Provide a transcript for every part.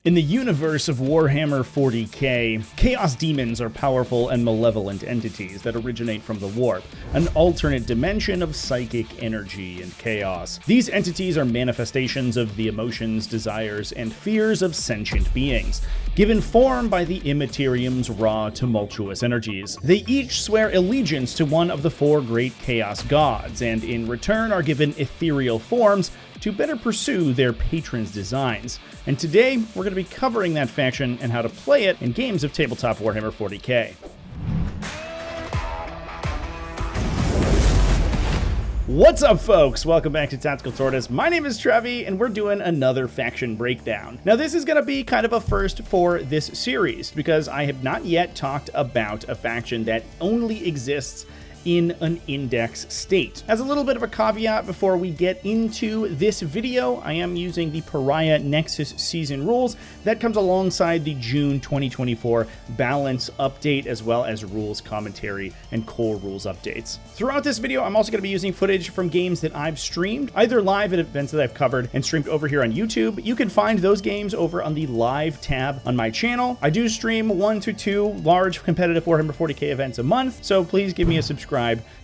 In the universe of Warhammer 40k, Chaos Demons are powerful and malevolent entities that originate from the Warp, an alternate dimension of psychic energy and chaos. These entities are manifestations of the emotions, desires, and fears of sentient beings, given form by the Immaterium's raw, tumultuous energies. They each swear allegiance to one of the four great Chaos gods, and in return are given ethereal forms to better pursue their patrons' designs. And today, we're going to be covering that faction and how to play it in games of tabletop Warhammer 40k. What's up, folks? Welcome back to TacticalTortoise. My name is Trevi, and we're doing another faction breakdown. Now, this is going to be kind of a first for this series, because I have not yet talked about a faction that only exists in an index state. As a little bit of a caveat before we get into this video, I am using the Pariah Nexus season rules that comes alongside the June 2024 balance update, as well as rules commentary and core rules updates. Throughout this video, I'm also going to be using footage from games that I've streamed, either live at events that I've covered and streamed over here on YouTube. You can find those games over on the live tab on my channel. I do stream 1 to 2 large competitive Warhammer 40k events a month, so please give me a subscribe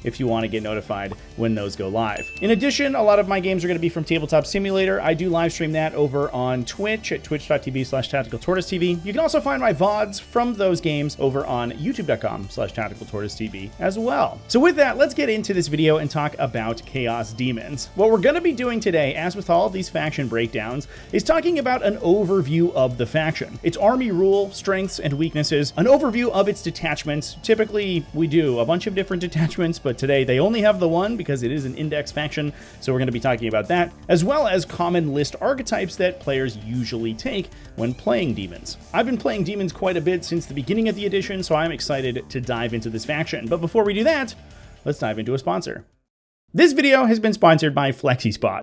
if you want to get notified when those go live. In addition, a lot of my games are going to be from Tabletop Simulator. I do live stream that over on Twitch at twitch.tv/TacticalTortoiseTV. You can also find my VODs from those games over on youtube.com/TacticalTortoiseTV as well. So with that, let's get into this video and talk about Chaos Demons. What we're going to be doing today, as with all of these faction breakdowns, is talking about an overview of the faction, its army rule, strengths and weaknesses, an overview of its detachments. Typically, we do a bunch of different detachments, but today they only have the one because it is an index faction, so we're going to be talking about that, as well as common list archetypes that players usually take when playing demons. I've been playing demons quite a bit since the beginning of the edition, so I'm excited to dive into this faction. But before we do that, let's dive into a sponsor. This video has been sponsored by Flexispot.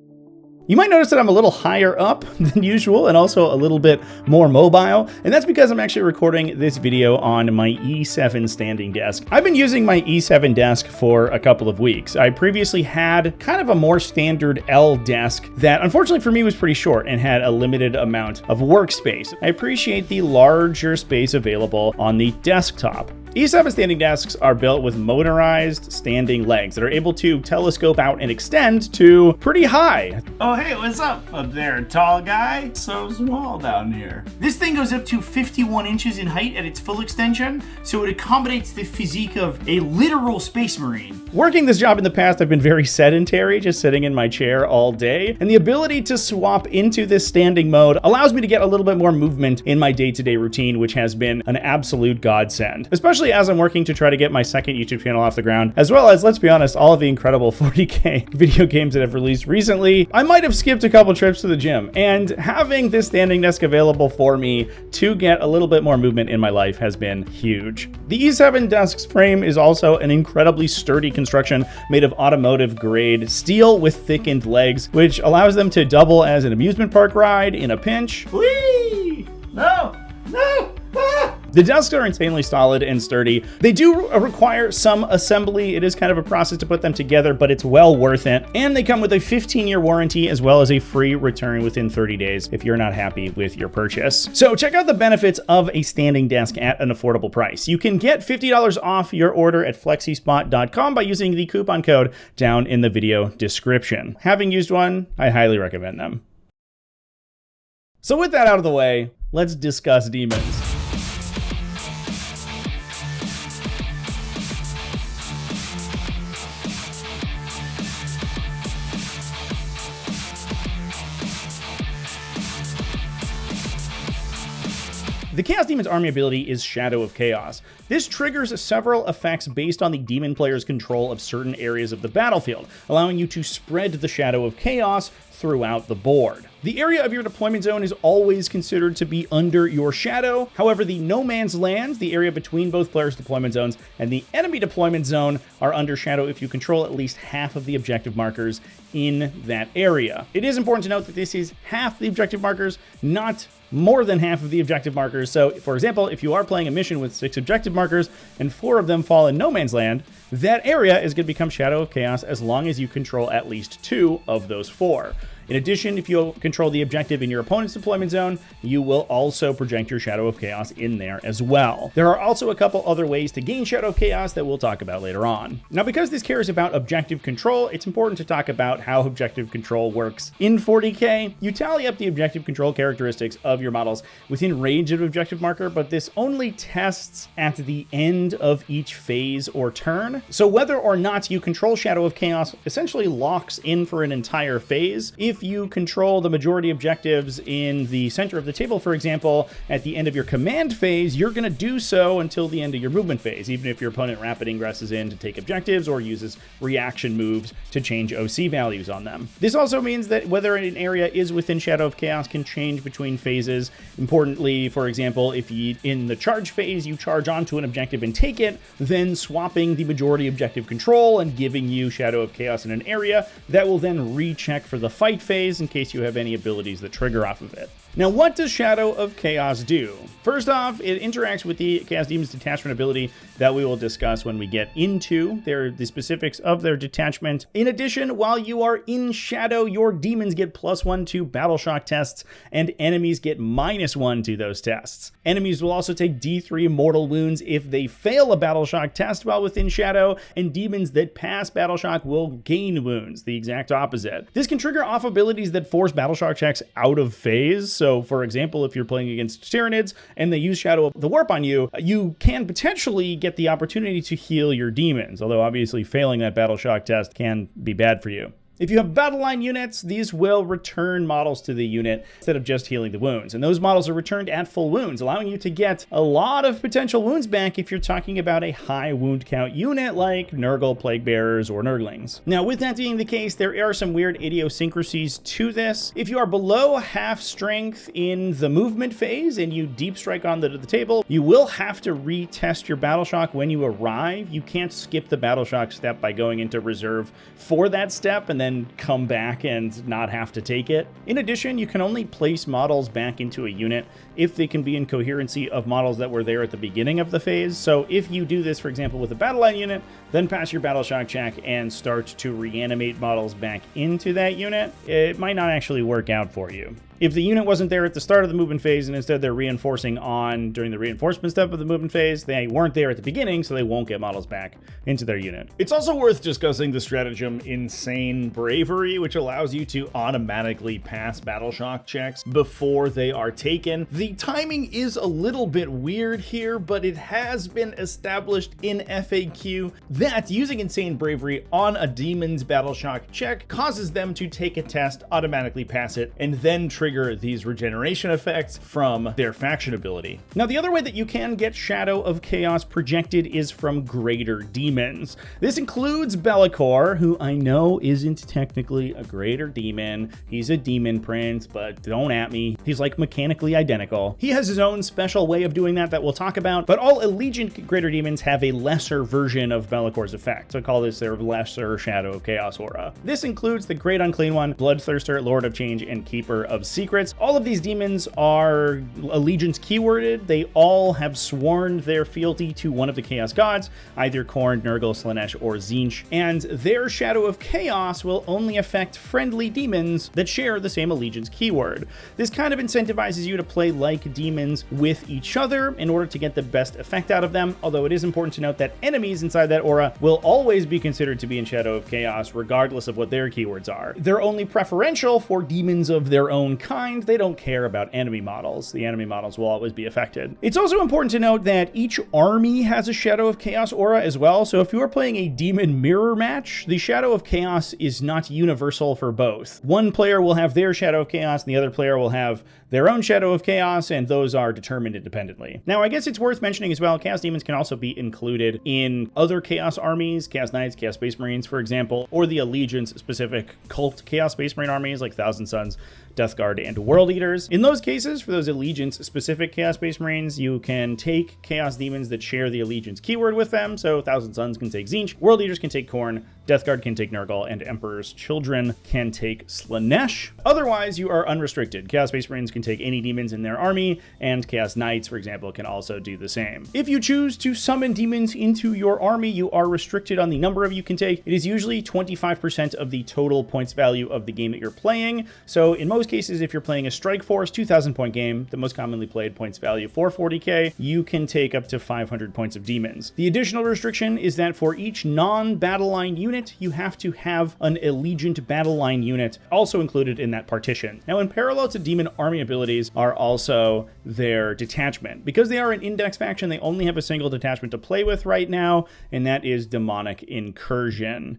You might notice that I'm a little higher up than usual and also a little bit more mobile, and that's because I'm actually recording this video on my E7 standing desk. I've been using my E7 desk for a couple of weeks. I previously had kind of a more standard L desk that unfortunately for me was pretty short and had a limited amount of workspace. I appreciate the larger space available on the desktop. E7 standing desks are built with motorized standing legs that are able to telescope out and extend to pretty high. Oh, hey, what's up there, tall guy? So small down here. This thing goes up to 51 inches in height at its full extension, so it accommodates the physique of a literal space marine. Working this job in the past, I've been very sedentary, just sitting in my chair all day, and the ability to swap into this standing mode allows me to get a little bit more movement in my day-to-day routine, which has been an absolute godsend, especially as I'm working to try to get my second YouTube channel off the ground, as well as, let's be honest, all of the incredible 40k video games that have released recently. I might have skipped a couple trips to the gym, and having this standing desk available for me to get a little bit more movement in my life has been huge. The E7 desk's frame is also an incredibly sturdy construction made of automotive grade steel with thickened legs, which allows them to double as an amusement park ride in a pinch. Whee! No! No! Ah! The desks are insanely solid and sturdy. They do require some assembly. It is kind of a process to put them together, but it's well worth it. And they come with a 15-year warranty as well as a free return within 30 days if you're not happy with your purchase. So check out the benefits of a standing desk at an affordable price. You can get $50 off your order at Flexispot.com by using the coupon code down in the video description. Having used one, I highly recommend them. So with that out of the way, let's discuss demons. The Chaos Demon's army ability is Shadow of Chaos. This triggers several effects based on the demon player's control of certain areas of the battlefield, allowing you to spread the Shadow of Chaos throughout the board. The area of your deployment zone is always considered to be under your shadow. However, the no man's lands, the area between both players' deployment zones, and the enemy deployment zone are under shadow if you control at least half of the objective markers in that area. It is important to note that this is half the objective markers, not more than half of the objective markers. So, for example, if you are playing a mission with 6 objective markers and 4 of them fall in no man's land, that area is going to become Shadow of Chaos as long as you control at least 2 of those 4. In addition, if you control the objective in your opponent's deployment zone, you will also project your Shadow of Chaos in there as well. There are also a couple other ways to gain Shadow of Chaos that we'll talk about later on. Now, because this cares about objective control, it's important to talk about how objective control works. In 40k, you tally up the objective control characteristics of your models within range of objective marker, but this only tests at the end of each phase or turn. So whether or not you control Shadow of Chaos essentially locks in for an entire phase. If you control the majority objectives in the center of the table, for example, at the end of your command phase, you're going to do so until the end of your movement phase, even if your opponent rapid ingresses in to take objectives or uses reaction moves to change OC values on them. This also means that whether an area is within Shadow of Chaos can change between phases. Importantly, for example, if in the charge phase you charge onto an objective and take it, then swapping the majority objective control and giving you Shadow of Chaos in an area, that will then recheck for the fight phase in case you have any abilities that trigger off of it. Now, what does Shadow of Chaos do? First off, it interacts with the Chaos Demon's detachment ability that we will discuss when we get into the specifics of their detachment. In addition, while you are in Shadow, your demons get +1 to battle shock tests, and enemies get -1 to those tests. Enemies will also take D3 mortal wounds if they fail a battle shock test while within Shadow, and demons that pass battle shock will gain wounds, the exact opposite. This can trigger off abilities that force battle shock checks out of phase. So, for example, if you're playing against Tyranids and they use Shadow of the Warp on you, you can potentially get the opportunity to heal your demons, although obviously failing that battle shock test can be bad for you. If you have battle line units, these will return models to the unit instead of just healing the wounds. And those models are returned at full wounds, allowing you to get a lot of potential wounds back if you're talking about a high wound count unit like Nurgle, Plague Bearers, or Nurglings. Now, with that being the case, there are some weird idiosyncrasies to this. If you are below half strength in the movement phase and you deep strike on the table, you will have to retest your battle shock when you arrive. You can't skip the battle shock step by going into reserve for that step and then come back and not have to take it. In addition, you can only place models back into a unit if they can be in coherency of models that were there at the beginning of the phase. So if you do this, for example, with a battle line unit, then pass your battle shock check and start to reanimate models back into that unit, it might not actually work out for you. If the unit wasn't there at the start of the movement phase and instead they're reinforcing on during the reinforcement step of the movement phase, they weren't there at the beginning, so they won't get models back into their unit. It's also worth discussing the stratagem Insane Bravery, which allows you to automatically pass battle shock checks before they are taken. The timing is a little bit weird here, but it has been established in FAQ that using Insane Bravery on a demon's battle shock check causes them to take a test, automatically pass it, and then trigger these regeneration effects from their faction ability. Now, the other way that you can get Shadow of Chaos projected is from greater demons. This includes Be'lakor, who I know isn't technically a greater demon. He's a demon prince, but don't at me. He's like mechanically identical. He has his own special way of doing that we'll talk about, but all Allegiant greater demons have a lesser version of Be'lakor's effect. So I call this their lesser Shadow of Chaos aura. This includes the Great Unclean One, Bloodthirster, Lord of Change, and Keeper of Secrets. All of these demons are Allegiance keyworded. They all have sworn their fealty to one of the Chaos Gods, either Khorne, Nurgle, Slaanesh, or Tzeentch, and their Shadow of Chaos will only affect friendly demons that share the same Allegiance keyword. This kind of incentivizes you to play like demons with each other in order to get the best effect out of them, although it is important to note that enemies inside that aura will always be considered to be in Shadow of Chaos regardless of what their keywords are. They're only preferential for demons of their own kind. They don't care about enemy models. The enemy models will always be affected. It's also important to note that each army has a Shadow of Chaos aura as well, so if you are playing a demon mirror match, the Shadow of Chaos is not universal for both. One player will have their Shadow of Chaos and the other player will have their own Shadow of Chaos, and those are determined independently. Now, I guess it's worth mentioning as well, Chaos Demons can also be included in other Chaos armies, Chaos Knights, Chaos Space Marines, for example, or the Allegiance-specific cult Chaos Space Marine armies like Thousand Suns, Death Guard, and World Eaters. In those cases, for those Allegiance-specific Chaos Space Marines, you can take Chaos Demons that share the Allegiance keyword with them, so Thousand Suns can take Tzeentch, World Eaters can take Khorne, Death Guard can take Nurgle, and Emperor's Children can take Slaanesh. Otherwise, you are unrestricted. Chaos Space Marines can take any demons in their army, and Chaos Knights, for example, can also do the same. If you choose to summon demons into your army, you are restricted on the number of you can take. It is usually 25% of the total points value of the game that you're playing. So in most cases, if you're playing a Strike Force 2,000 point game, the most commonly played points value for 40k, you can take up to 500 points of demons. The additional restriction is that for each non-battle line unit, you have to have an Allegiant battle line unit also included in that partition. Now, in parallel to demon army abilities are also their detachment. Because they are an index faction, they only have a single detachment to play with right now, and that is Daemonic Incursion.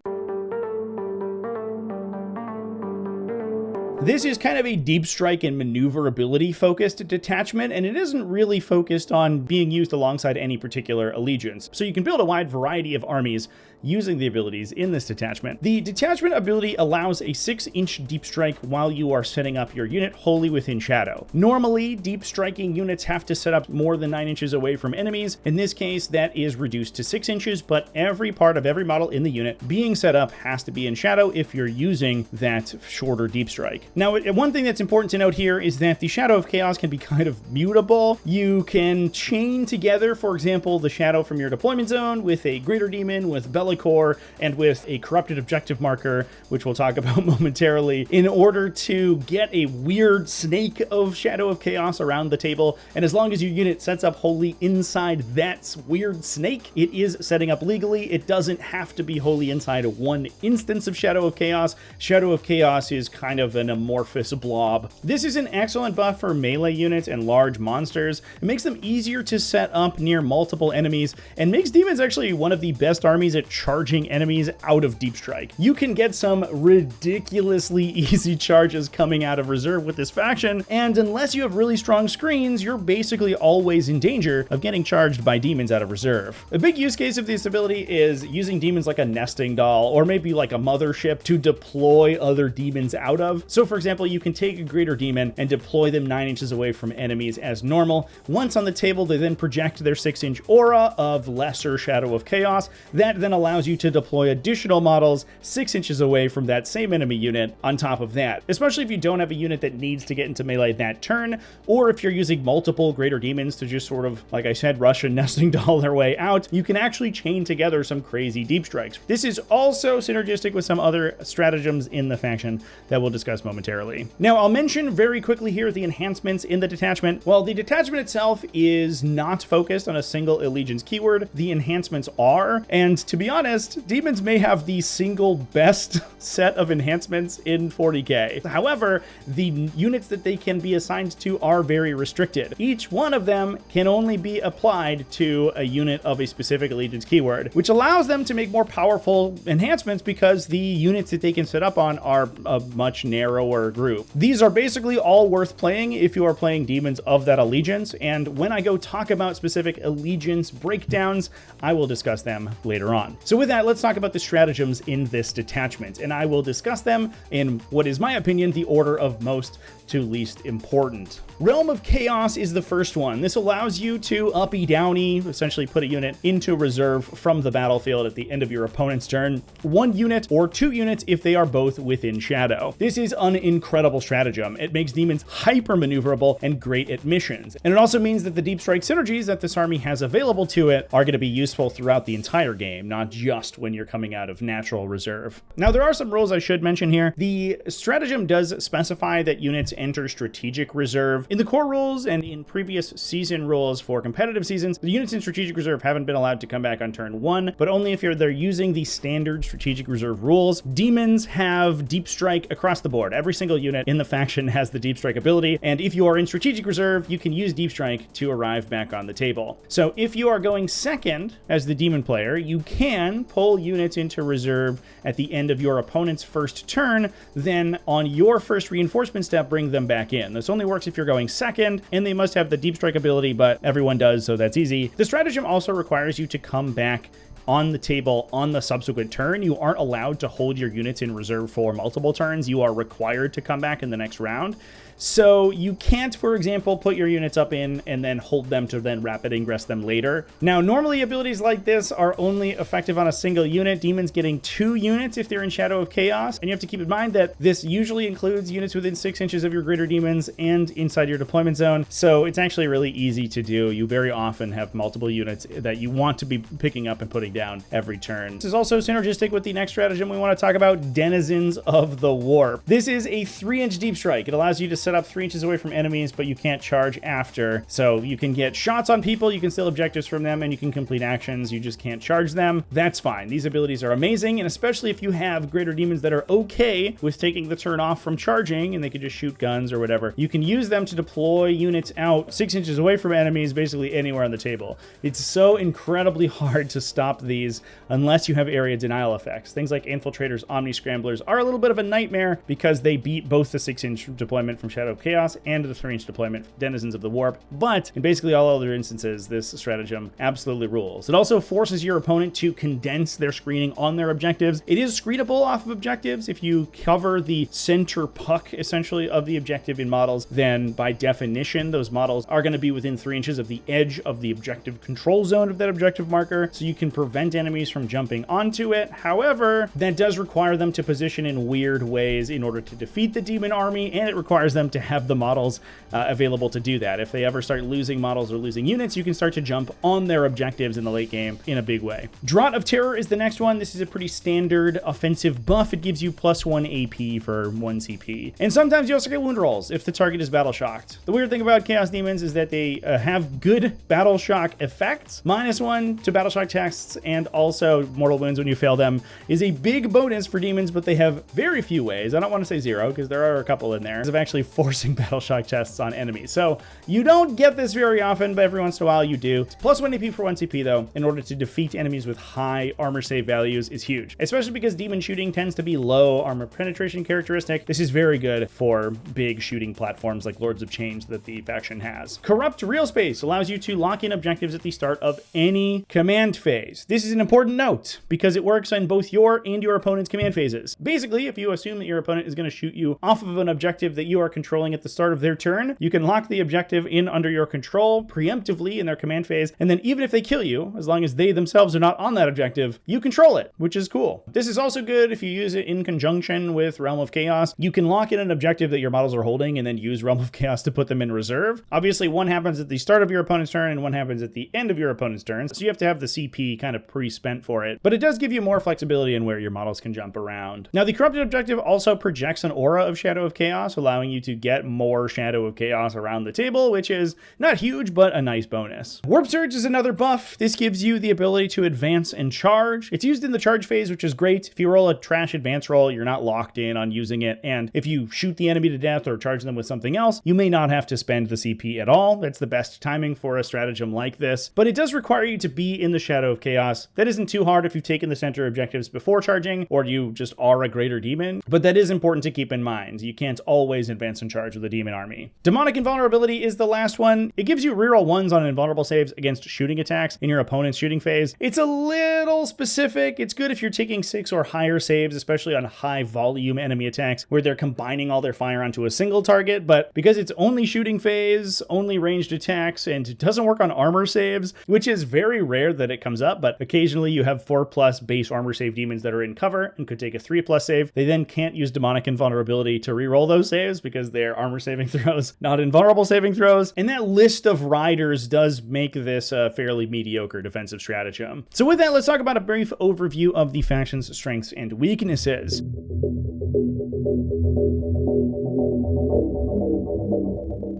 This is kind of a deep strike and maneuverability focused detachment, and it isn't really focused on being used alongside any particular allegiance. So you can build a wide variety of armies using the abilities in this detachment. The detachment ability allows a 6-inch deep strike while you are setting up your unit wholly within shadow. Normally, deep striking units have to set up more than 9 inches away from enemies. In this case, that is reduced to 6 inches, but every part of every model in the unit being set up has to be in shadow if you're using that shorter deep strike. Now, one thing that's important to note here is that the Shadow of Chaos can be kind of mutable. You can chain together, for example, the shadow from your deployment zone with a Greater Demon, with Bellicor, and with a Corrupted Objective Marker, which we'll talk about momentarily, in order to get a weird snake of Shadow of Chaos around the table. And as long as your unit sets up wholly inside that weird snake, it is setting up legally. It doesn't have to be wholly inside one instance of Shadow of Chaos. Shadow of Chaos is kind of an amorphous blob. This is an excellent buff for melee units and large monsters. It makes them easier to set up near multiple enemies and makes demons actually one of the best armies at charging enemies out of deep strike. You can get some ridiculously easy charges coming out of reserve with this faction, and unless you have really strong screens, you're basically always in danger of getting charged by demons out of reserve. A big use case of this ability is using demons like a nesting doll, or maybe like a mothership, to deploy other demons out of. So for example, you can take a Greater Demon and deploy them 9 inches away from enemies as normal. Once on the table, they then project their 6-inch aura of lesser Shadow of Chaos. That then allows you to deploy additional models 6 inches away from that same enemy unit on top of that. Especially if you don't have a unit that needs to get into melee that turn, or if you're using multiple Greater Demons to just sort of, like I said, rush and nesting doll their way out, you can actually chain together some crazy deep strikes. This is also synergistic with some other stratagems in the faction that we'll discuss momentarily. Now, I'll mention very quickly here the enhancements in the detachment. While the detachment itself is not focused on a single allegiance keyword, the enhancements are, and to be honest, demons may have the single best set of enhancements in 40k. However, the units that they can be assigned to are very restricted. Each one of them can only be applied to a unit of a specific allegiance keyword, which allows them to make more powerful enhancements because the units that they can set up on are a much narrower group. These are basically all worth playing if you are playing demons of that allegiance, and when I go talk about specific allegiance breakdowns, I will discuss them later on. So with that, let's talk about the stratagems in this detachment, and I will discuss them in what is my opinion the order of most to least important. Realm of Chaos is the first one. This allows you to uppy downy, essentially put a unit into reserve from the battlefield at the end of your opponent's turn. 1 unit or 2 units if they are both within shadow. This is an incredible stratagem. It makes demons hyper maneuverable and great at missions. And it also means that the deep strike synergies that this army has available to it are going to be useful throughout the entire game, not just when you're coming out of natural reserve. Now, there are some rules I should mention here. The stratagem does specify that units enter strategic reserve. In the core rules and in previous season rules for competitive seasons, the units in strategic reserve haven't been allowed to come back on turn 1, but only if they're using the standard strategic reserve rules. Demons have deep strike across the board. Every single unit in the faction has the deep strike ability, and if you are in strategic reserve, you can use deep strike to arrive back on the table. So if you are going second as the demon player, you can pull units into reserve at the end of your opponent's first turn, then on your first reinforcement step, bring them back in. This only works if you're going second, and they must have the deep strike ability, but everyone does, so that's easy. The stratagem also requires you to come back on the table on the subsequent turn. You aren't allowed to hold your units in reserve for multiple turns. You are required to come back in the next round. So you can't, for example, put your units up in and then hold them to then rapid ingress them later. Now, normally abilities like this are only effective on a single unit. Demons getting 2 units if they're in Shadow of Chaos. And you have to keep in mind that this usually includes units within 6 inches of your greater demons and inside your deployment zone. So it's actually really easy to do. You very often have multiple units that you want to be picking up and putting down every turn. This is also synergistic with the next stratagem we want to talk about, Denizens of the Warp. This is a 3-inch deep strike. It allows you to set up 3 inches away from enemies, but you can't charge after. So you can get shots on people, you can steal objectives from them, and you can complete actions. You just can't charge them. That's fine. These abilities are amazing, and especially if you have greater demons that are okay with taking the turn off from charging, and they can just shoot guns or whatever, you can use them to deploy units out 6 inches away from enemies, basically anywhere on the table. It's so incredibly hard to stop these unless you have area denial effects. Things like Infiltrators, Omni Scramblers are a little bit of a nightmare because they beat both the 6-inch deployment from Shadow of Chaos and the 3-inch deployment from Denizens of the Warp, but in basically all other instances, this stratagem absolutely rules. It also forces your opponent to condense their screening on their objectives. It is screenable off of objectives. If you cover the center puck, essentially, of the objective in models, then by definition, those models are going to be within 3 inches of the edge of the objective control zone of that objective marker, so you can prevent enemies from jumping onto it. However, that does require them to position in weird ways in order to defeat the demon army, and it requires them to have the models available to do that. If they ever start losing models or losing units, you can start to jump on their objectives in the late game in a big way. Draught of Terror is the next one. This is a pretty standard offensive buff. It gives you +1 AP for 1 CP. And sometimes you also get wound rolls if the target is battle shocked. The weird thing about Chaos Demons is that they have good battle shock effects. -1 to battle shock tests and also mortal wounds when you fail them is a big bonus for demons, but they have very few ways. I don't want to say 0 because there are a couple in there of actually forcing battle shock tests on enemies. So you don't get this very often, but every once in a while you do. It's +1 AP for 1 CP though, in order to defeat enemies with high armor save values is huge, especially because demon shooting tends to be low armor penetration characteristic. This is very good for big shooting platforms like Lords of Change that the faction has. Corrupt Real Space allows you to lock in objectives at the start of any command phase. This is an important note because it works on both your and your opponent's command phases. Basically, if you assume that your opponent is going to shoot you off of an objective that you are controlling at the start of their turn, you can lock the objective in under your control preemptively in their command phase, and then even if they kill you, as long as they themselves are not on that objective, you control it, which is cool. This is also good if you use it in conjunction with Realm of Chaos. You can lock in an objective that your models are holding and then use Realm of Chaos to put them in reserve. Obviously, one happens at the start of your opponent's turn and one happens at the end of your opponent's turn, so you have to have the CP kind of pre-spent for it, but it does give you more flexibility in where your models can jump around. Now, the Corrupted objective also projects an aura of Shadow of Chaos, allowing you to get more Shadow of Chaos around the table, which is not huge, but a nice bonus. Warp Surge is another buff. This gives you the ability to advance and charge. It's used in the charge phase, which is great. If you roll a trash advance roll, you're not locked in on using it, and if you shoot the enemy to death or charge them with something else, you may not have to spend the CP at all. That's the best timing for a stratagem like this, but it does require you to be in the Shadow of Chaos. That isn't too hard if you've taken the center objectives before charging, or you just are a greater demon, but that is important to keep in mind. You can't always advance and charge with a demon army. Demonic Invulnerability is the last one. It gives you reroll 1s on invulnerable saves against shooting attacks in your opponent's shooting phase. It's a little specific. It's good if you're taking 6 or higher saves, especially on high volume enemy attacks where they're combining all their fire onto a single target, but because it's only shooting phase, only ranged attacks, and it doesn't work on armor saves, which is very rare that it comes up, but occasionally you have 4+ base armor save demons that are in cover and could take a 3+ save. They then can't use Demonic Invulnerability to reroll those saves because they're armor saving throws, not invulnerable saving throws, and that list of riders does make this a fairly mediocre defensive stratagem. So with that, let's talk about a brief overview of the faction's strengths and weaknesses.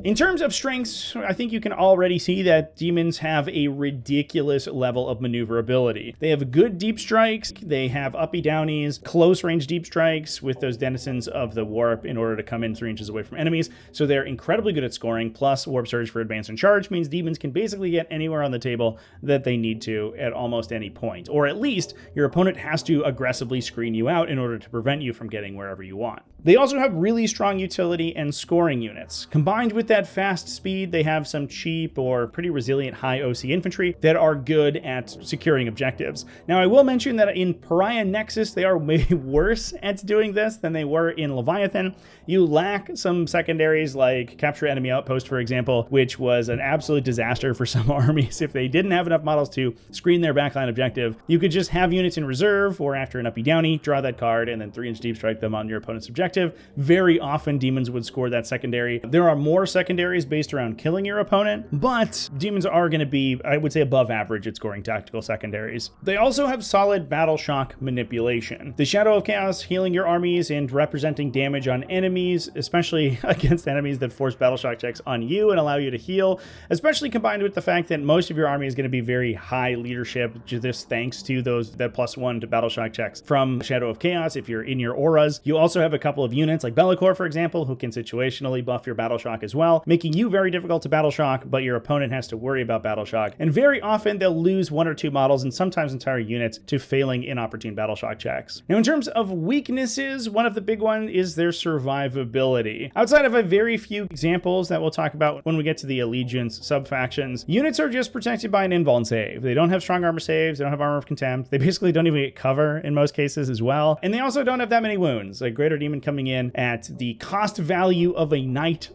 In terms of strengths, I think you can already see that demons have a ridiculous level of maneuverability. They have good deep strikes, they have uppy downies, close range deep strikes with those denizens of the warp in order to come in 3 inches away from enemies, so they're incredibly good at scoring, plus Warp Surge for advance and charge means demons can basically get anywhere on the table that they need to at almost any point, or at least your opponent has to aggressively screen you out in order to prevent you from getting wherever you want. They also have really strong utility and scoring units. Combined with that that fast speed, they have some cheap or pretty resilient high OC infantry that are good at securing objectives. Now, I will mention that in Pariah Nexus, they are way worse at doing this than they were in Leviathan. You lack some secondaries like Capture Enemy Outpost, for example, which was an absolute disaster for some armies. If they didn't have enough models to screen their backline objective, you could just have units in reserve, or after an uppy downy, draw that card and then 3-inch deep strike them on your opponent's objective. Very often, demons would score that secondary. There are more secondaries based around killing your opponent, but demons are going to be, I would say, above average at scoring tactical secondaries. They also have solid battle shock manipulation. The Shadow of Chaos healing your armies and representing damage on enemies, especially against enemies that force battle shock checks on you and allow you to heal, especially combined with the fact that most of your army is going to be very high leadership, just thanks to that +1 to battle shock checks from Shadow of Chaos if you're in your auras. You also have a couple of units like Bellicor, for example, who can situationally buff your battle shock as well, making you very difficult to battle shock, but your opponent has to worry about battle shock. And very often they'll lose 1 or 2 models and sometimes entire units to failing inopportune battle shock checks. Now, in terms of weaknesses, one of the big ones is their survivability. Outside of a very few examples that we'll talk about when we get to the Allegiance sub-factions, units are just protected by an invuln save. They don't have strong armor saves, they don't have armor of contempt, they basically don't even get cover in most cases as well, and they also don't have that many wounds. A Greater Demon coming in at the cost value of a knight,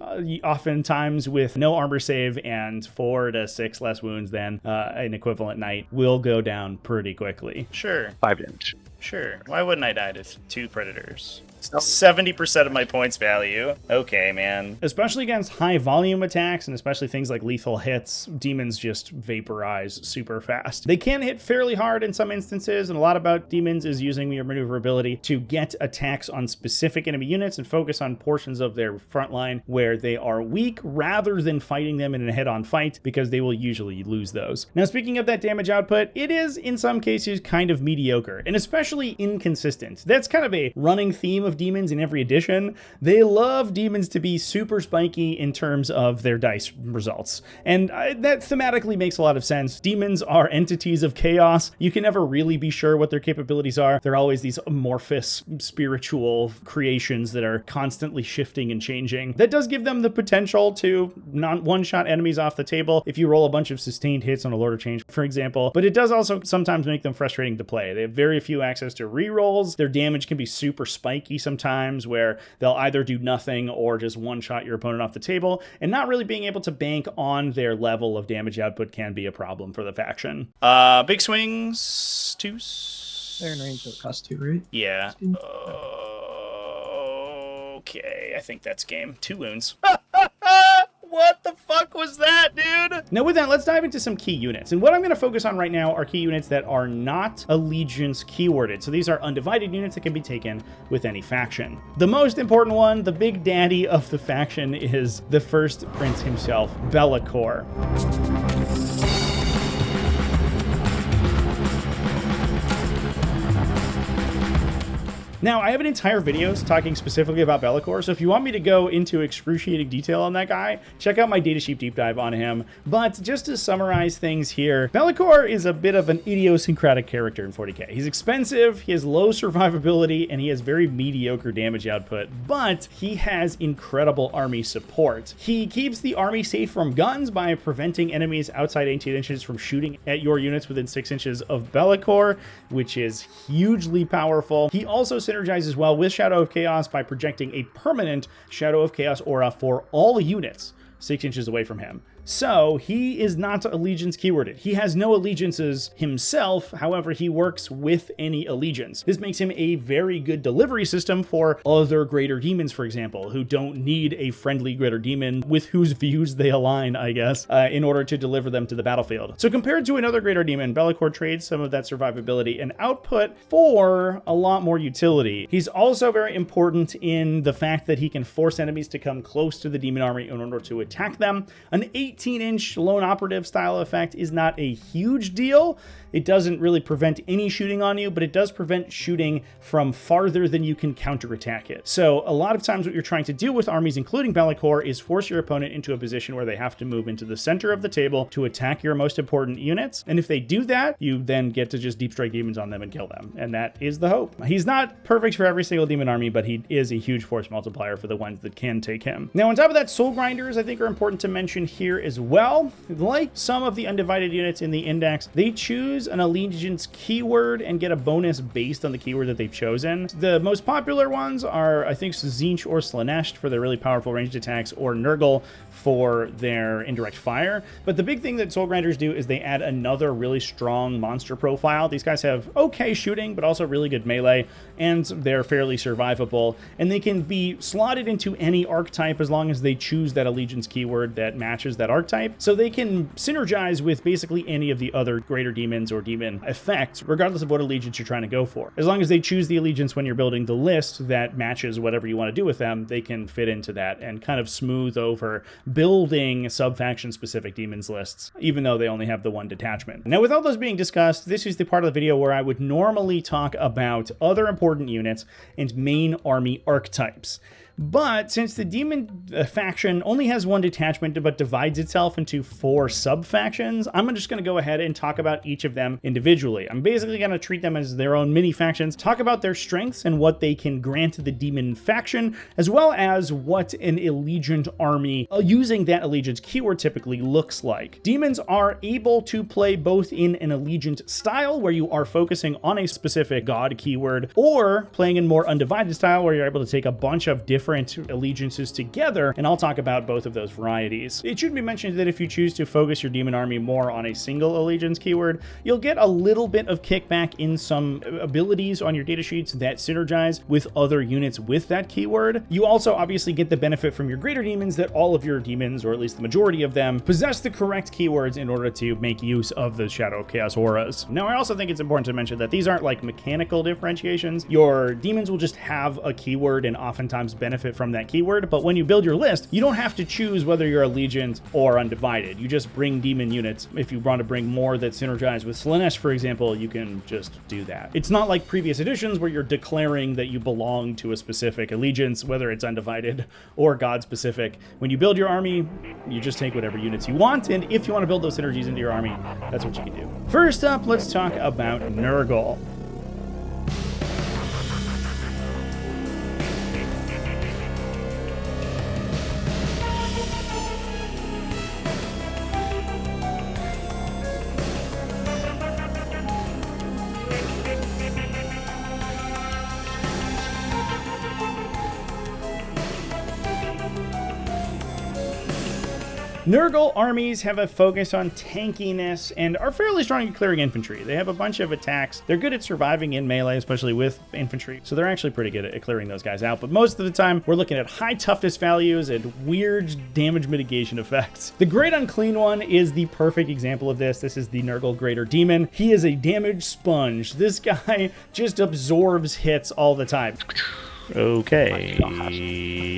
oftentimes with no armor save and 4 to 6 less wounds than an equivalent knight, will go down pretty quickly. Sure. 5 damage. Sure. Why wouldn't I die to 2 predators? 70% of my points value. Okay, man. Especially against high volume attacks, and especially things like lethal hits, demons just vaporize super fast. They can hit fairly hard in some instances, and a lot about demons is using your maneuverability to get attacks on specific enemy units and focus on portions of their front line where they are weak, rather than fighting them in a head-on fight, because they will usually lose those. Now, speaking of that damage output, it is in some cases kind of mediocre, and especially inconsistent. That's kind of a running theme of demons in every edition. They love demons to be super spiky in terms of their dice results, and that thematically makes a lot of sense. Demons are entities of chaos. You can never really be sure what their capabilities are. They're always these amorphous spiritual creations that are constantly shifting and changing. That does give them the potential to not one-shot enemies off the table if you roll a bunch of sustained hits on a Lord of Change, for example, but it does also sometimes make them frustrating to play. They have very few access to rerolls. Their damage can be super spiky sometimes, where they'll either do nothing or just one-shot your opponent off the table, and not really being able to bank on their level of damage output can be a problem for the faction. Big swings, 2s. They're in range of cost 2, right? Yeah. Okay, I think that's game. 2 wounds. What the fuck was that, dude? Now with that, let's dive into some key units. And what I'm going to focus on right now are key units that are not Allegiance keyworded. So these are undivided units that can be taken with any faction. The most important one, the big daddy of the faction, is the first prince himself, Bellicor. Now, I have an entire video talking specifically about Bellicor, so if you want me to go into excruciating detail on that guy, check out my datasheet deep dive on him. But just to summarize things here, Bellicor is a bit of an idiosyncratic character in 40k. He's expensive, he has low survivability, and he has very mediocre damage output, but he has incredible army support. He keeps the army safe from guns by preventing enemies outside 18 inches from shooting at your units within 6 inches of Bellicor, which is hugely powerful. He also synergizes well with Shadow of Chaos by projecting a permanent Shadow of Chaos aura for all units 6 inches away from him. So he is not Allegiance keyworded. He has no allegiances himself, however, he works with any allegiance. This makes him a very good delivery system for other greater demons, for example, who don't need a friendly greater demon with whose views they align, I guess, in order to deliver them to the battlefield. So compared to another greater demon, Bellicor trades some of that survivability and output for a lot more utility. He's also very important in the fact that he can force enemies to come close to the demon army in order to attack them. An 18 18-inch lone operative style effect is not a huge deal. It doesn't really prevent any shooting on you, but it does prevent shooting from farther than you can counterattack it. So a lot of times what you're trying to do with armies, including Be'lakor, is force your opponent into a position where they have to move into the center of the table to attack your most important units. And if they do that, you then get to just deep strike demons on them and kill them. And that is the hope. He's not perfect for every single demon army, but he is a huge force multiplier for the ones that can take him. Now, on top of that, soul grinders, I think, are important to mention here as well. Like some of the undivided units in the index, they choose an allegiance keyword and get a bonus based on the keyword that they've chosen. The most popular ones are, I think, Tzeentch or Slaanesh for their really powerful ranged attacks, or Nurgle for their indirect fire. But the big thing that soul grinders do is they add another really strong monster profile. These guys have okay shooting, but also really good melee, and they're fairly survivable, and they can be slotted into any archetype as long as they choose that allegiance keyword that matches that archetype. So they can synergize with basically any of the other greater demons or demon effects, regardless of what allegiance you're trying to go for. As long as they choose the allegiance when you're building the list that matches whatever you want to do with them, they can fit into that and kind of smooth over building sub-faction specific demons lists, even though they only have the one detachment. Now, with all those being discussed, this is the part of the video where I would normally talk about other important units and main army archetypes. But since the demon faction only has one detachment but divides itself into 4 sub-factions, I'm just going to go ahead and talk about each of them individually. I'm basically going to treat them as their own mini factions, talk about their strengths and what they can grant the demon faction, as well as what an allegiant army using that allegiance keyword typically looks like. Demons are able to play both in an allegiant style, where you are focusing on a specific god keyword, or playing in more undivided style, where you're able to take a bunch of different allegiances together, and I'll talk about both of those varieties. It should be mentioned that if you choose to focus your demon army more on a single allegiance keyword, you'll get a little bit of kickback in some abilities on your datasheets that synergize with other units with that keyword. You also obviously get the benefit from your greater demons that all of your demons, or at least the majority of them, possess the correct keywords in order to make use of the Shadow of Chaos auras. Now, I also think it's important to mention that these aren't like mechanical differentiations. Your demons will just have a keyword and oftentimes benefit from that keyword, but when you build your list, you don't have to choose whether you're allegiant or undivided. You just bring demon units. If you want to bring more that synergize with Slaanesh, for example, you can just do that. It's not like previous editions where you're declaring that you belong to a specific allegiance, whether it's undivided or god specific. When you build your army, you just take whatever units you want, and if you want to build those synergies into your army, that's what you can do. First up, let's talk about Nurgle. Nurgle armies have a focus on tankiness and are fairly strong at clearing infantry. They have a bunch of attacks. They're good at surviving in melee, especially with infantry, so they're actually pretty good at clearing those guys out. But most of the time, we're looking at high toughness values and weird damage mitigation effects. The Great Unclean One is the perfect example of this. This is the Nurgle Greater Demon. He is a damage sponge. This guy just absorbs hits all the time. Okay,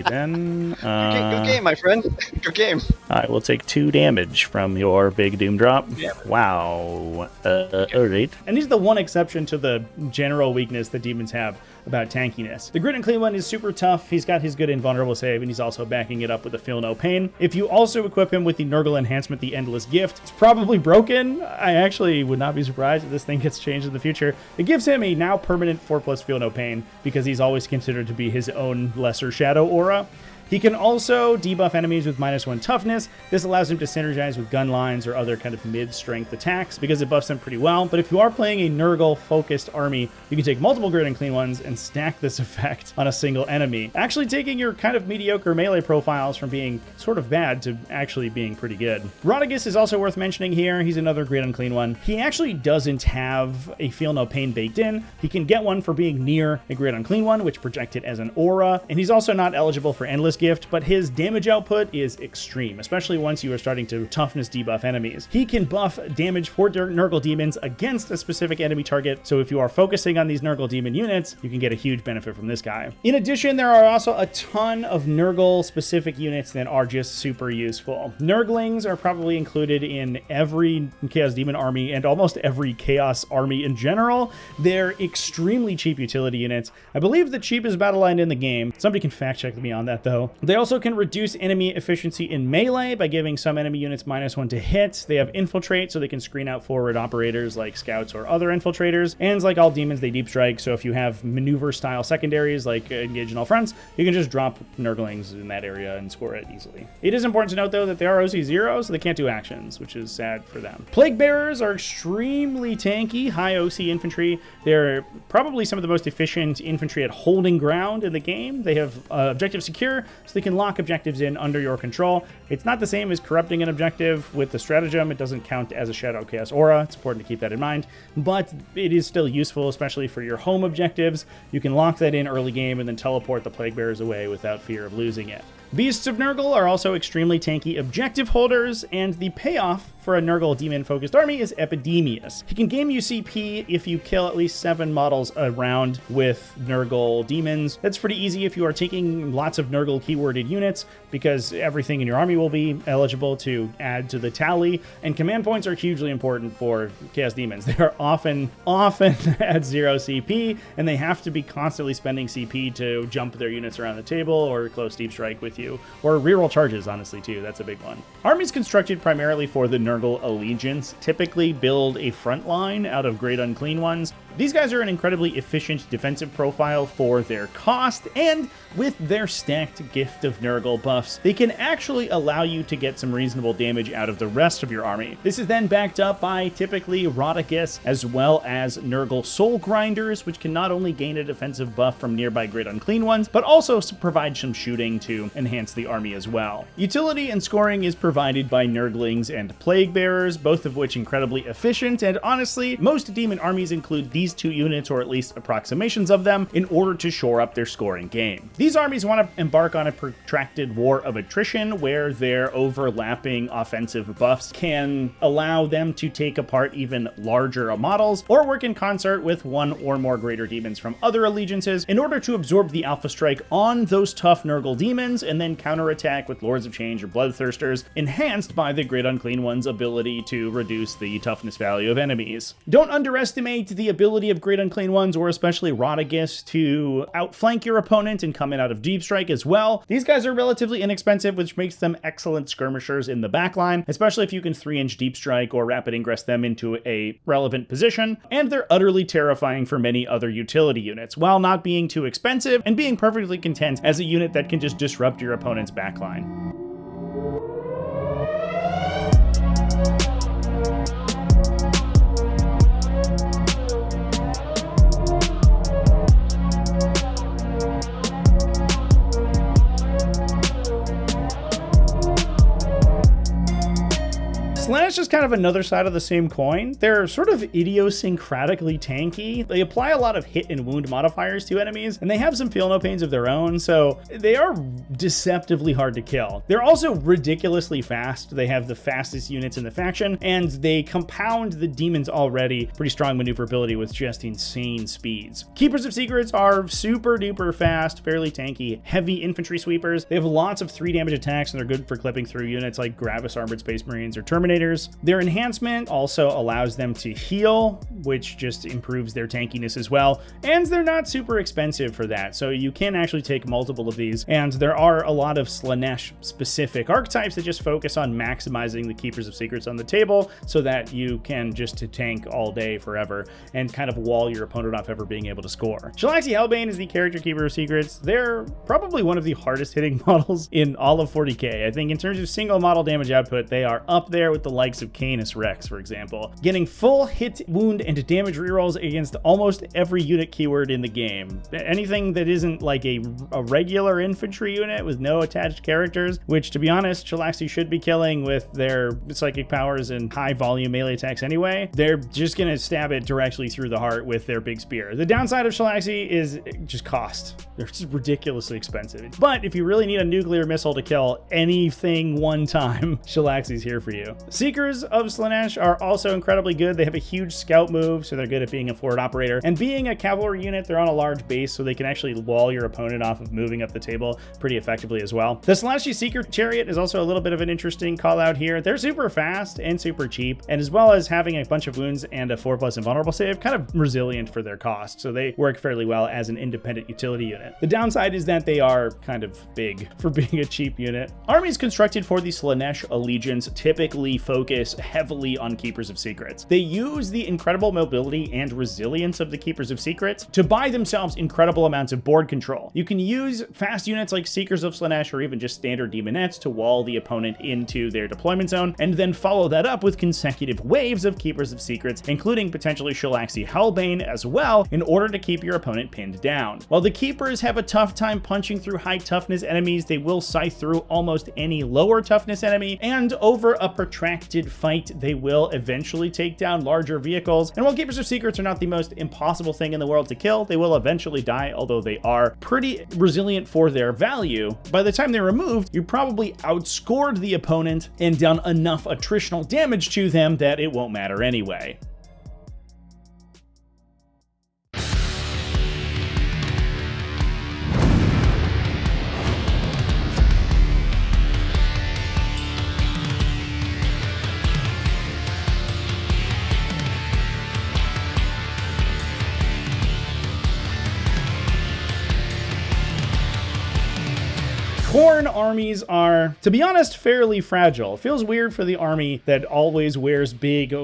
then. Good game, my friend. Good game. I will take 2 damage from your big doom drop. Yep. Wow. Alright. And he's the one exception to the general weakness that demons have about tankiness. The Grit and Clean One is super tough. He's got his good invulnerable save, and he's also backing it up with a Feel No Pain. If you also equip him with the Nurgle enhancement, the Endless Gift, it's probably broken. I actually would not be surprised if this thing gets changed in the future. It gives him a now permanent 4+ Feel No Pain, because he's always considered to be his own lesser shadow aura. He can also debuff enemies with -1 toughness. This allows him to synergize with gun lines or other kind of mid-strength attacks because it buffs him pretty well. But if you are playing a Nurgle-focused army, you can take multiple Grit and Clean Ones and stack this effect on a single enemy, actually taking your kind of mediocre melee profiles from being sort of bad to actually being pretty good. Rodigus is also worth mentioning here. He's another Grit and Clean One. He actually doesn't have a Feel No Pain baked in. He can get one for being near a Grit and Clean One, which projects it as an aura, and he's also not eligible for Endless gift, but his damage output is extreme, especially once you are starting to toughness debuff enemies. He can buff damage for Nurgle demons against a specific enemy target, so if you are focusing on these Nurgle demon units, you can get a huge benefit from this guy. In addition, there are also a ton of Nurgle specific units that are just super useful. Nurglings are probably included in every Chaos Demon army and almost every Chaos army in general. They're extremely cheap utility units. I believe the cheapest battle line in the game. Somebody can fact check me on that though. They also can reduce enemy efficiency in melee by giving some enemy units -1 to hit. They have infiltrate, so they can screen out forward operators like scouts or other infiltrators. And like all demons, they deep strike, so if you have maneuver style secondaries like engage in all fronts, you can just drop Nurglings in that area and score it easily. It is important to note though that they are OC0, so they can't do actions, which is sad for them. Plague Bearers are extremely tanky, high OC infantry. They're probably some of the most efficient infantry at holding ground in the game. They have objective secure, so they can lock objectives in under your control. It's not the same as corrupting an objective with the stratagem. It doesn't count as a Shadow Chaos Aura. It's important to keep that in mind, but it is still useful, especially for your home objectives. You can lock that in early game and then teleport the Plague Bearers away without fear of losing it. Beasts of Nurgle are also extremely tanky objective holders, and the payoff for a Nurgle demon-focused army is Epidemius. He can game you CP if you kill at least 7 models a round with Nurgle demons. That's pretty easy if you are taking lots of Nurgle keyworded units, because everything in your army will be eligible to add to the tally, and command points are hugely important for Chaos Demons. They are often at 0 CP, and they have to be constantly spending CP to jump their units around the table or close deep strike with you, or reroll charges, honestly, too. That's a big one. Armies constructed primarily for the Nurgle Allegiance typically build a front line out of Great Unclean Ones. These guys are an incredibly efficient defensive profile for their cost, and with their stacked gift of Nurgle buffs, they can actually allow you to get some reasonable damage out of the rest of your army. This is then backed up by typically Rodicus, as well as Nurgle Soul Grinders, which can not only gain a defensive buff from nearby Great Unclean Ones, but also provide some shooting to enhance the army as well. Utility and scoring is provided by Nurglings and Plague Bearers, both of which incredibly efficient, and honestly, most demon armies include these 2 units, or at least approximations of them, in order to shore up their scoring game. These armies want to embark on a protracted war of attrition, where their overlapping offensive buffs can allow them to take apart even larger models, or work in concert with 1 or more greater demons from other allegiances in order to absorb the alpha strike on those tough Nurgle demons, and then counterattack with Lords of Change or Bloodthirsters, enhanced by the Great Unclean One's ability to reduce the toughness value of enemies. Don't underestimate the ability of Great Unclean Ones, or especially Rodicus, to outflank your opponent and come in out of deep strike as well. These guys are relatively inexpensive, which makes them excellent skirmishers in the backline, especially if you can 3-inch deep strike or rapid ingress them into a relevant position, and they're utterly terrifying for many other utility units, while not being too expensive and being perfectly content as a unit that can just disrupt your opponent's backline. Slaanesh is kind of another side of the same coin. They're sort of idiosyncratically tanky. They apply a lot of hit and wound modifiers to enemies, and they have some feel no pains of their own, so they are deceptively hard to kill. They're also ridiculously fast. They have the fastest units in the faction, and they compound the demon's already pretty strong maneuverability with just insane speeds. Keepers of Secrets are super duper fast, fairly tanky, heavy infantry sweepers. They have lots of 3 damage attacks, and they're good for clipping through units like Gravis Armored Space Marines or Terminators. Their enhancement also allows them to heal, which just improves their tankiness as well, and they're not super expensive for that, so you can actually take multiple of these, and there are a lot of Slaanesh specific archetypes that just focus on maximizing the Keepers of Secrets on the table so that you can just tank all day forever and kind of wall your opponent off ever being able to score. Shalaxi Hellbane is the character Keeper of Secrets. They're probably one of the hardest hitting models in all of 40k. I think in terms of single model damage output, they are up there with the likes likes of Canis Rex, for example, getting full hit, wound, and damage rerolls against almost every unit keyword in the game. Anything that isn't like a regular infantry unit with no attached characters, which, to be honest, Shalaxi should be killing with their psychic powers and high volume melee attacks anyway, they're just gonna stab it directly through the heart with their big spear. The downside of Shalaxi is just cost. They're just ridiculously expensive. But if you really need a nuclear missile to kill anything one time, Shalaxi's here for you. Seekers of Slaanesh are also incredibly good. They have a huge scout move, so they're good at being a forward operator. And being a cavalry unit, they're on a large base, so they can actually wall your opponent off of moving up the table pretty effectively as well. The Slaaneshi Seeker Chariot is also a little bit of an interesting call out here. They're super fast and super cheap, and as well as having a bunch of wounds and a 4+ invulnerable save, kind of resilient for their cost, so they work fairly well as an independent utility unit. The downside is that they are kind of big for being a cheap unit. Armies constructed for the Slaanesh Allegiance typically focus heavily on Keepers of Secrets. They use the incredible mobility and resilience of the Keepers of Secrets to buy themselves incredible amounts of board control. You can use fast units like Seekers of Slaanesh or even just standard demonettes to wall the opponent into their deployment zone, and then follow that up with consecutive waves of Keepers of Secrets, including potentially Shalaxi Hellbane as well, in order to keep your opponent pinned down. While the Keepers have a tough time punching through high toughness enemies, they will scythe through almost any lower toughness enemy, and over a protracted fight, they will eventually take down larger vehicles. And while Keepers of Secrets are not the most impossible thing in the world to kill, they will eventually die, although they are pretty resilient for their value. By the time they're removed, you probably outscored the opponent and done enough attritional damage to them that it won't matter anyway. Khorne armies are, to be honest, fairly fragile. It feels weird for the army that always wears big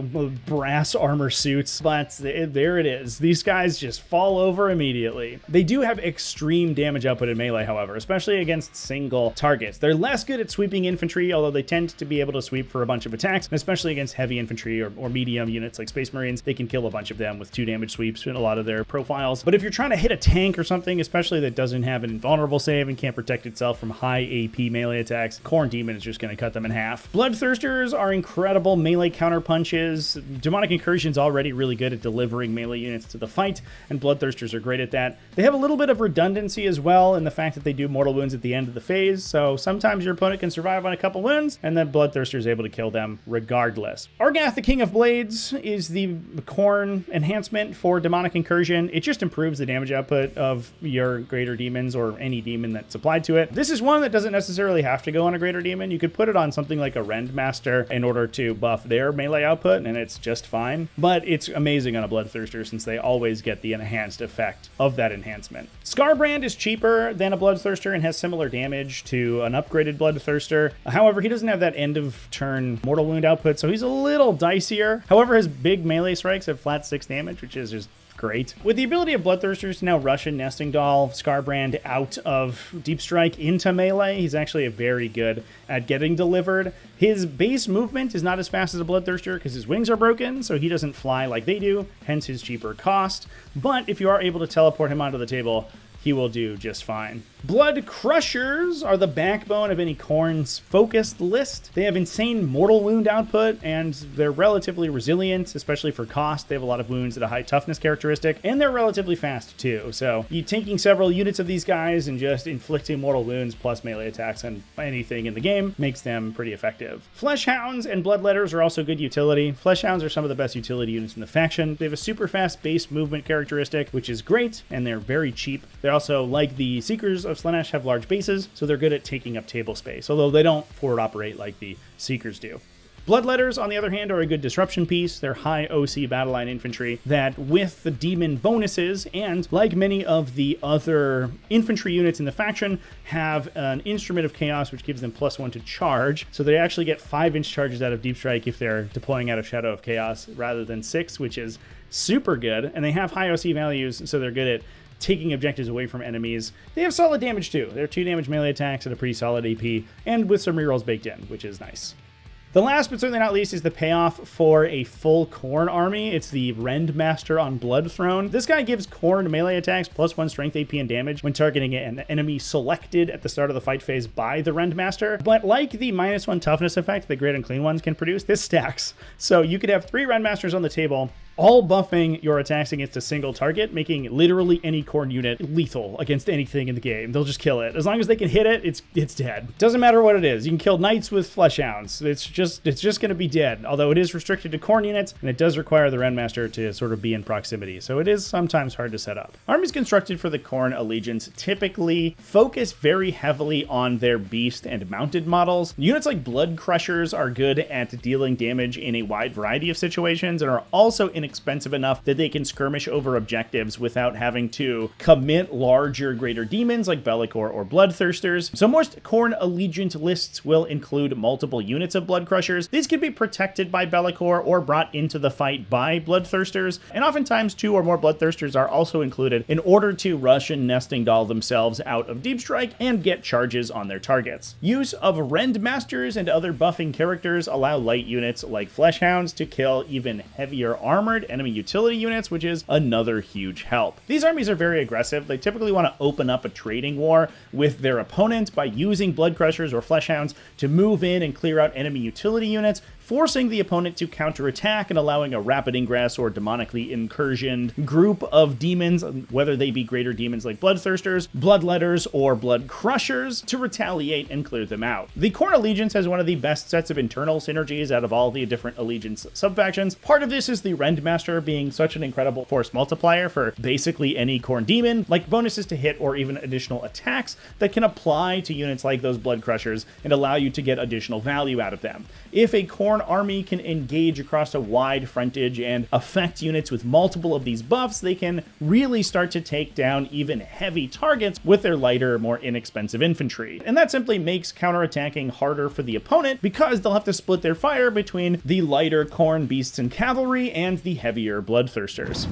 brass armor suits, but there it is. These guys just fall over immediately. They do have extreme damage output in melee, however, especially against single targets. They're less good at sweeping infantry, although they tend to be able to sweep for a bunch of attacks, and especially against heavy infantry or medium units like Space Marines, they can kill a bunch of them with 2 damage sweeps in a lot of their profiles. But if you're trying to hit a tank or something, especially that doesn't have an invulnerable save and can't protect itself from high AP melee attacks, Khorne Demon is just going to cut them in half. Bloodthirsters are incredible melee counter punches. Demonic Incursion's already really good at delivering melee units to the fight, and Bloodthirsters are great at that. They have a little bit of redundancy as well in the fact that they do mortal wounds at the end of the phase, so sometimes your opponent can survive on a couple wounds, and then Bloodthirster is able to kill them regardless. Argath, the King of Blades, is the Khorne enhancement for Demonic Incursion. It just improves the damage output of your greater demons or any demon that's applied to it. This is one that doesn't necessarily have to go on a greater demon. You could put it on something like a Rendmaster in order to buff their melee output, and it's just fine. But it's amazing on a Bloodthirster since they always get the enhanced effect of that enhancement. Scarbrand is cheaper than a Bloodthirster and has similar damage to an upgraded Bloodthirster. However, he doesn't have that end of turn mortal wound output, so he's a little dicier. However, his big melee strikes have flat 6 damage, which is just great. With the ability of Bloodthirsters to now rush and Nesting Doll Scarbrand out of Deep Strike into melee, he's actually very good at getting delivered. His base movement is not as fast as a Bloodthirster because his wings are broken, so he doesn't fly like they do, hence his cheaper cost. But if you are able to teleport him onto the table, he will do just fine. Blood Crushers are the backbone of any Khorne's focused list. They have insane mortal wound output, and they're relatively resilient, especially for cost. They have a lot of wounds at a high toughness characteristic, and they're relatively fast too. So you taking several units of these guys and just inflicting mortal wounds plus melee attacks on anything in the game makes them pretty effective. Fleshhounds and Bloodletters are also good utility. Fleshhounds are some of the best utility units in the faction. They have a super fast base movement characteristic, which is great, and they're very cheap. They're also, like the Seekers of Slaanesh, have large bases, so they're good at taking up table space, although they don't forward operate like the Seekers do. Bloodletters, on the other hand, are a good disruption piece. They're high OC battle line infantry that, with the demon bonuses, and like many of the other infantry units in the faction, have an Instrument of Chaos, which gives them +1 to charge. So they actually get 5-inch charges out of Deep Strike if they're deploying out of Shadow of Chaos, rather than 6, which is super good. And they have high OC values, so they're good at taking objectives away from enemies. They have solid damage too. They're 2 damage melee attacks at a pretty solid AP, and with some rerolls baked in, which is nice. The last but certainly not least is the payoff for a full Khorne army. It's the Rendmaster on Blood Throne. This guy gives Khorne melee attacks +1 strength, AP, and damage when targeting an enemy selected at the start of the fight phase by the Rendmaster. But like the -1 toughness effect that Great Unclean Ones can produce, this stacks. So you could have 3 Rendmasters on the table, all buffing your attacks against a single target, making literally any Khorne unit lethal against anything in the game. They'll just kill it. As long as they can hit it, it's dead. Doesn't matter what it is. You can kill knights with Fleshhounds. It's just going to be dead, although it is restricted to Khorne units, and it does require the Rendmaster to sort of be in proximity, so it is sometimes hard to set up. Armies constructed for the Khorne Allegiance typically focus very heavily on their beast and mounted models. Units like Blood Crushers are good at dealing damage in a wide variety of situations and are also inexpensive enough that they can skirmish over objectives without having to commit larger, greater demons like Bellicor or Bloodthirsters. So most Khorne Allegiant lists will include multiple units of Blood Crushers. These can be protected by Bellicor or brought into the fight by Bloodthirsters, and oftentimes 2 or more Bloodthirsters are also included in order to rush and nesting doll themselves out of Deep Strike and get charges on their targets. Use of Rendmasters and other buffing characters allow light units like Fleshhounds to kill even heavier armored enemy utility units, which is another huge help. These armies are very aggressive. They typically want to open up a trading war with their opponent by using Blood Crushers or Fleshhounds to move in and clear out enemy utility units, forcing the opponent to counterattack and allowing a rapid ingress or demonically incursioned group of demons, whether they be greater demons like Bloodthirsters, Bloodletters, or Blood Crushers, to retaliate and clear them out. The Khorne Allegiance has one of the best sets of internal synergies out of all the different Allegiance subfactions. Part of this is the Rendmaster being such an incredible force multiplier for basically any Khorne demon, like bonuses to hit or even additional attacks that can apply to units like those Blood Crushers and allow you to get additional value out of them. If a Khorne army can engage across a wide frontage and affect units with multiple of these buffs, they can really start to take down even heavy targets with their lighter, more inexpensive infantry. And that simply makes counterattacking harder for the opponent because they'll have to split their fire between the lighter Khorne beasts and cavalry and the heavier Bloodthirsters.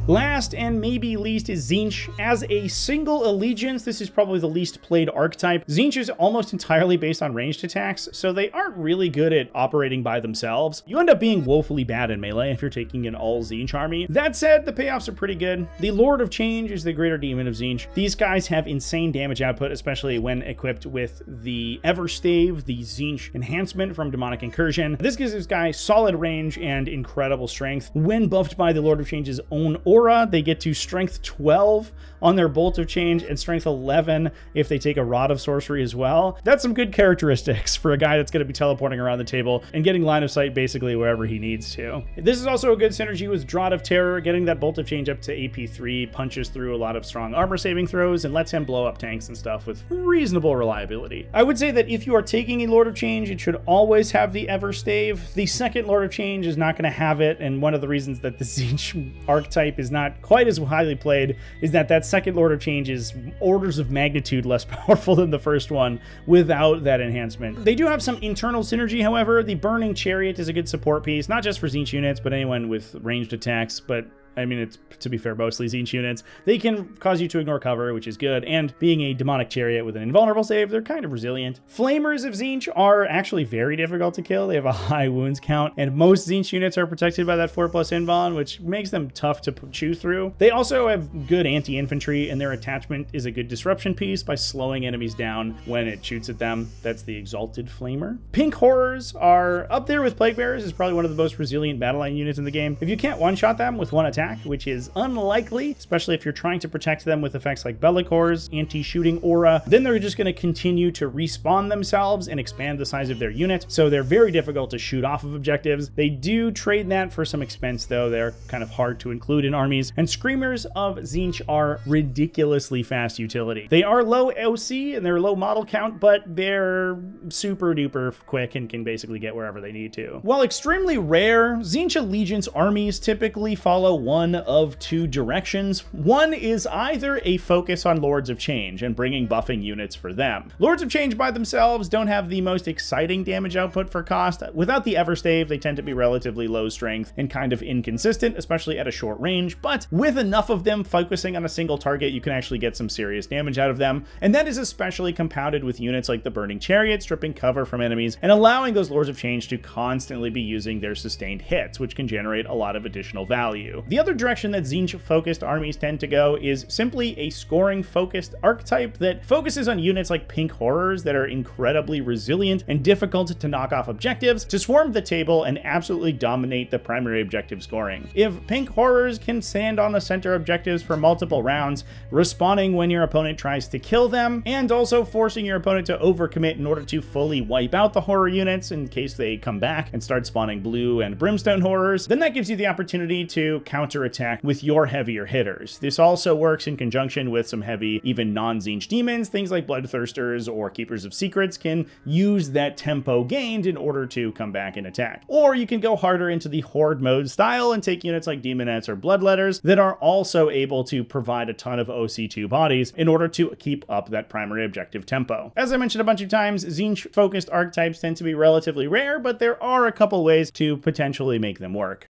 Last and maybe least is Tzeentch. As a single allegiance, this is probably the least played archetype. Tzeentch is almost entirely based on ranged attacks, so they aren't really good at operating by themselves. You end up being woefully bad in melee if you're taking an all Tzeentch army. That said, the payoffs are pretty good. The Lord of Change is the greater demon of Tzeentch. These guys have insane damage output, especially when equipped with the Everstave, the Tzeentch enhancement from Daemonic Incursion. This gives this guy solid range and incredible strength. When buffed by the Lord of Change's own aura, they get to strength 12 on their Bolt of Change and strength 11 if they take a Rod of Sorcery as well. That's some good characteristics for a guy that's going to be teleporting around the table and getting line of sight basically wherever he needs to. This is also a good synergy with Draught of Terror. Getting that Bolt of Change up to AP3 punches through a lot of strong armor saving throws and lets him blow up tanks and stuff with reasonable reliability. I would say that if you are taking a Lord of Change, it should always have the Everstave. The second Lord of Change is not going to have it, and one of the reasons that the Tzeentch archetype is not quite as highly played is that second Lord of Change is orders of magnitude less powerful than the first one without that enhancement. They do have some internal synergy, however. The Burning Chariot is a good support piece, not just for Tzeentch units, but anyone with ranged attacks, but I mean, it's, to be fair, mostly Tzeentch units. They can cause you to ignore cover, which is good, and being a Demonic Chariot with an invulnerable save, they're kind of resilient. Flamers of Tzeentch are actually very difficult to kill. They have a high wounds count, and most Tzeentch units are protected by that 4+ invuln, which makes them tough to chew through. They also have good anti-infantry, and their attachment is a good disruption piece by slowing enemies down when it shoots at them. That's the Exalted Flamer. Pink Horrors are up there with Plague Bearers, is probably one of the most resilient battle line units in the game. If you can't one-shot them with one attack, attack, which is unlikely, especially if you're trying to protect them with effects like Bellicor's anti-shooting aura. Then they're just going to continue to respawn themselves and expand the size of their unit, so they're very difficult to shoot off of objectives. They do trade that for some expense, though. They're kind of hard to include in armies. And Screamers of Tzeentch are ridiculously fast utility. They are low OC and they're low model count, but they're super duper quick and can basically get wherever they need to. While extremely rare, Tzeentch Allegiance armies typically follow one of two directions. One is either a focus on Lords of Change and bringing buffing units for them. Lords of Change by themselves don't have the most exciting damage output for cost. Without the Everstave, they tend to be relatively low strength and kind of inconsistent, especially at a short range, but with enough of them focusing on a single target, you can actually get some serious damage out of them, and that is especially compounded with units like the Burning Chariot, stripping cover from enemies and allowing those Lords of Change to constantly be using their sustained hits, which can generate a lot of additional value. The other direction that Tzeentch-focused armies tend to go is simply a scoring-focused archetype that focuses on units like Pink Horrors that are incredibly resilient and difficult to knock off objectives to swarm the table and absolutely dominate the primary objective scoring. If Pink Horrors can stand on the center objectives for multiple rounds, respawning when your opponent tries to kill them, and also forcing your opponent to overcommit in order to fully wipe out the horror units in case they come back and start spawning blue and brimstone horrors, then that gives you the opportunity to counterattack with your heavier hitters. This also works in conjunction with some heavy, even non-Tzeentch demons. Things like Bloodthirsters or Keepers of Secrets can use that tempo gained in order to come back and attack. Or you can go harder into the horde mode style and take units like Demonettes or Bloodletters that are also able to provide a ton of OC2 bodies in order to keep up that primary objective tempo. As I mentioned a bunch of times, Tzeentch-focused archetypes tend to be relatively rare, but there are a couple ways to potentially make them work.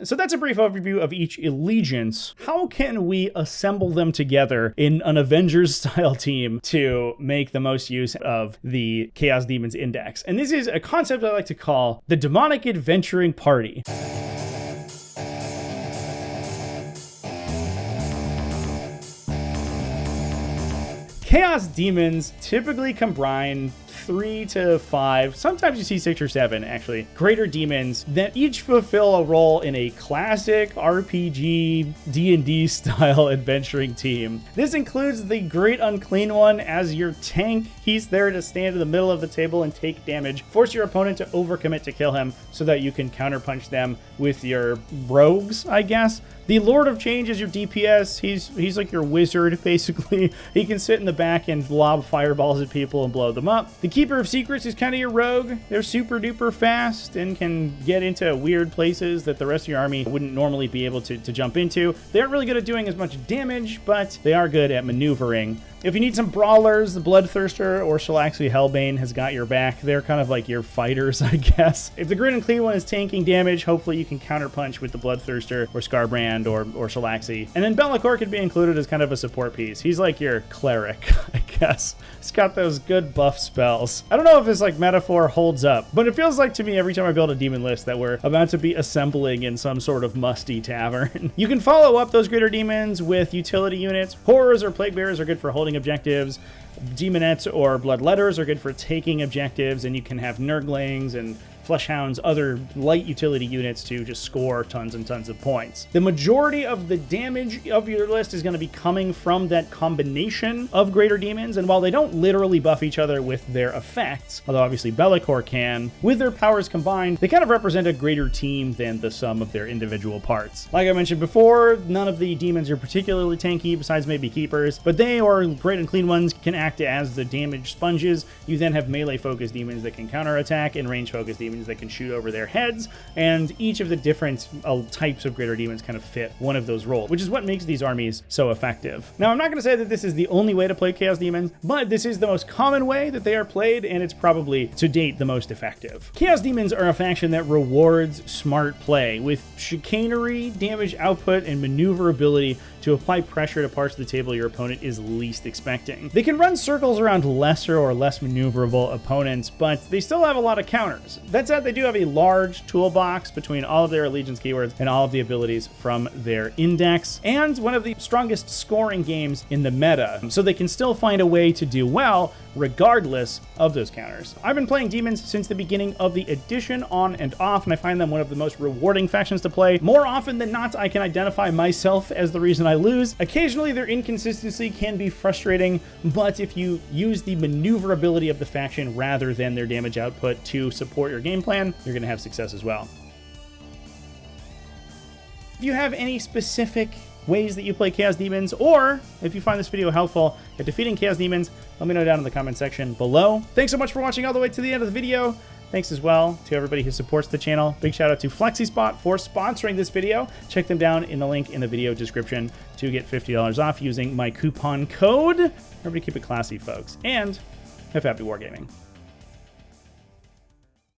So that's a brief overview of each allegiance. How can we assemble them together in an Avengers-style team to make the most use of the Chaos Demons Index? And this is a concept I like to call the Demonic Adventuring Party. Chaos Demons typically combine 3 to 5, sometimes you see 6 or 7 actually, greater demons that each fulfill a role in a classic RPG D&D style adventuring team. This includes the Great Unclean One as your tank. He's there to stand in the middle of the table and take damage, force your opponent to overcommit to kill him so that you can counterpunch them with your rogues, I guess. The Lord of Change is your DPS. He's like your wizard, basically. He can sit in the back and lob fireballs at people and blow them up. The Keeper of Secrets is kind of your rogue. They're super duper fast and can get into weird places that the rest of your army wouldn't normally be able to jump into. They aren't really good at doing as much damage, but they are good at maneuvering. If you need some brawlers, the Bloodthirster or Shalaxi Hellbane has got your back. They're kind of like your fighters, I guess. If the Great Unclean One is tanking damage, hopefully you can counterpunch with the Bloodthirster or Scarbrand or Shalaxi. And then Bellicor could be included as kind of a support piece. He's like your cleric, I guess. He's got those good buff spells. I don't know if this like metaphor holds up, but it feels like to me every time I build a demon list that we're about to be assembling in some sort of musty tavern. You can follow up those greater demons with utility units. Horrors or Plague Bearers are good for holding objectives. Demonettes or Bloodletters are good for taking objectives, and you can have Nurglings and Fleshhounds, other light utility units to just score tons and tons of points. The majority of the damage of your list is going to be coming from that combination of greater demons, and while they don't literally buff each other with their effects, although obviously Bellicor can, with their powers combined, they kind of represent a greater team than the sum of their individual parts. Like I mentioned before, none of the demons are particularly tanky besides maybe Keepers, but they or Great Unclean Ones can act as the damage sponges. You then have melee focused demons that can counterattack and range focused demons that can shoot over their heads, and each of the different types of greater demons kind of fit one of those roles, which is what makes these armies so effective. Now, I'm not going to say that this is the only way to play Chaos Demons, but this is the most common way that they are played, and it's probably, to date, the most effective. Chaos Demons are a faction that rewards smart play, with chicanery, damage output, and maneuverability to apply pressure to parts of the table your opponent is least expecting. They can run circles around lesser or less maneuverable opponents, but they still have a lot of counters. That said, they do have a large toolbox between all of their allegiance keywords and all of the abilities from their index, and one of the strongest scoring games in the meta, so they can still find a way to do well regardless of those counters. I've been playing Demons since the beginning of the edition, on and off, and I find them one of the most rewarding factions to play. More often than not, I can identify myself as the reason I lose. Occasionally, their inconsistency can be frustrating, but if you use the maneuverability of the faction rather than their damage output to support your game plan, you're going to have success as well. If you have any specific ways that you play Chaos Demons, or if you find this video helpful at defeating Chaos Demons, let me know down in the comment section below. Thanks so much for watching all the way to the end of the video. Thanks as well to everybody who supports the channel. Big shout out to Flexispot for sponsoring this video. Check them down in the link in the video description to get $50 off using my coupon code. Everybody keep it classy, folks, and have happy wargaming.